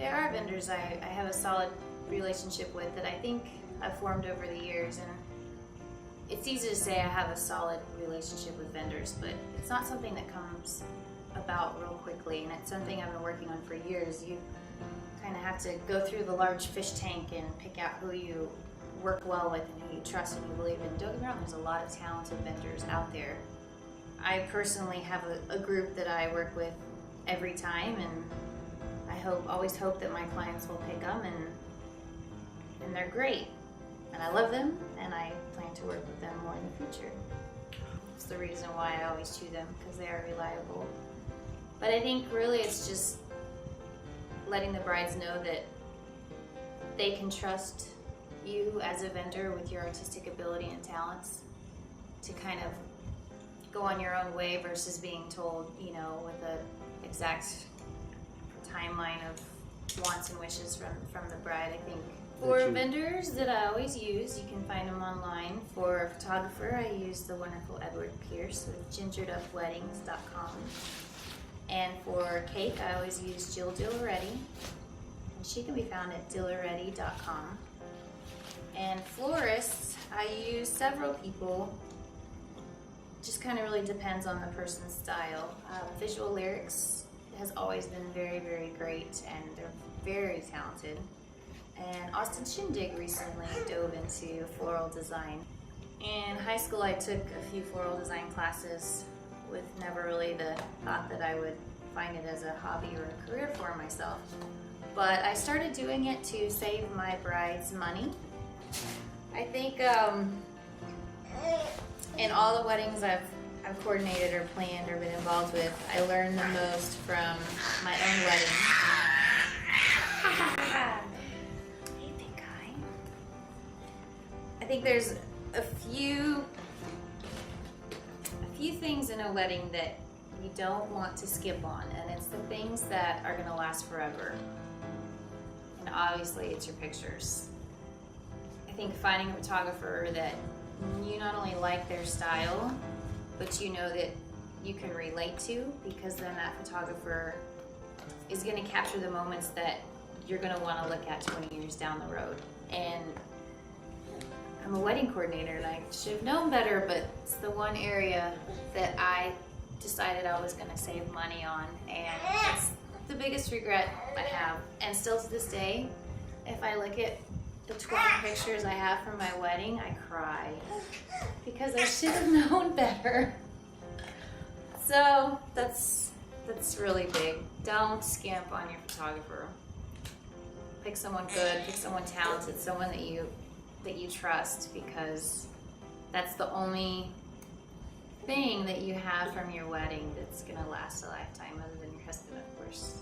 There are vendors I have a solid relationship with that I think I've formed over the years, and it's easy to say I have a solid relationship with vendors, but it's not something that comes about real quickly, and it's something I've been working on for years. You kind of have to go through the large fish tank and pick out who you work well with and who you trust and you believe in. Don't get me wrong, there's a lot of talented vendors out there. I personally have a group that I work with every time, and I always hope that my clients will pick them, and they're great. And I love them, and I plan to work with them more in the future. It's the reason why I always choose them, because they are reliable. But I think really it's just letting the brides know that they can trust you as a vendor with your artistic ability and talents to kind of go on your own way versus being told, you know, with an exact timeline of wants and wishes from the bride. I think for vendors that I always use, you can find them online. For a photographer, I use the wonderful Edward Pierce with gingeredupweddings.com. And for cake, I always use Jill Dillaretti, and she can be found at dillaretti.com. And florists, I use several people. Just kind of really depends on the person's style. Visual Lyrics has always been very, very great, and they're very talented. And Austin Shindig recently dove into floral design. In high school, I took a few floral design classes with never really the thought that I would find it as a hobby or a career for myself. But I started doing it to save my brides money. I think in all the weddings I've coordinated or planned or been involved with, I learned the most from my own wedding. Hey, big guy. I think there's a few things in a wedding that you don't want to skip on, and it's the things that are going to last forever. And obviously it's your pictures. I think finding a photographer that you not only like their style, but you know that you can relate to, because then that photographer is going to capture the moments that you're going to want to look at 20 years down the road. And I'm a wedding coordinator, and I should have known better, but it's the one area that I decided I was going to save money on, and it's the biggest regret I have. And still to this day, if I look at the 20 pictures I have from my wedding, I cry because I should have known better. So that's really big. Don't skimp on your photographer. Pick someone good, pick someone talented, someone that you trust, because that's the only thing that you have from your wedding that's gonna last a lifetime, other than your husband, of course.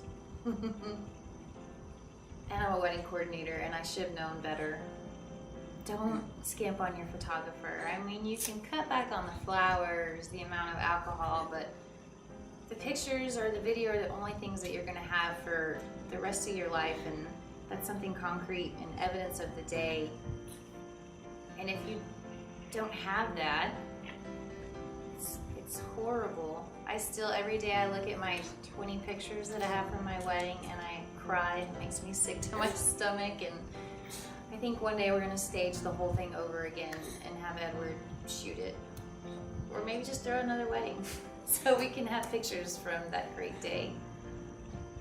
And I'm a wedding coordinator, and I should have known better. Don't skimp on your photographer. I mean, you can cut back on the flowers, the amount of alcohol, but the pictures or the video are the only things that you're gonna have for the rest of your life, and that's something concrete and evidence of the day. And if you don't have that, it's horrible. I still, every day I look at my 20 pictures that I have from my wedding, and I cry. It makes me sick to my stomach, and I think one day we're gonna stage the whole thing over again and have Edward shoot it. Or maybe just throw another wedding so we can have pictures from that great day.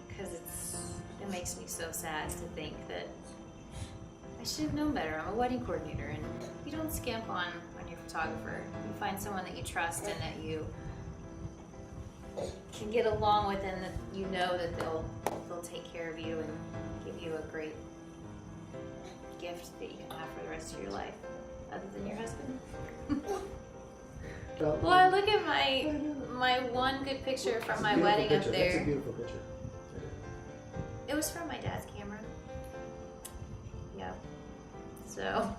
Because it makes me so sad to think that I should have known better. I'm a wedding coordinator, and you don't skimp on your photographer. You find someone that you trust and that you can get along with, and that you know that they'll take care of you and give you a great gift that you can have for the rest of your life, other than your husband. Well, I look at my one good picture from my wedding up there. That's a beautiful picture. It was from my dad's camera. Yeah. So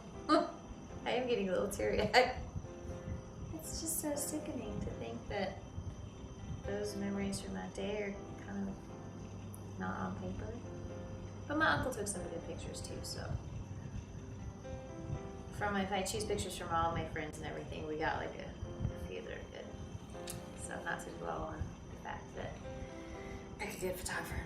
I am getting a little teary-eyed. It's just so sickening to think that those memories from that day are kind of not on paper. But my uncle took some good pictures too, so. If I choose pictures from all my friends and everything, we got like a few that are good. So not to dwell on the fact that I'm a good photographer.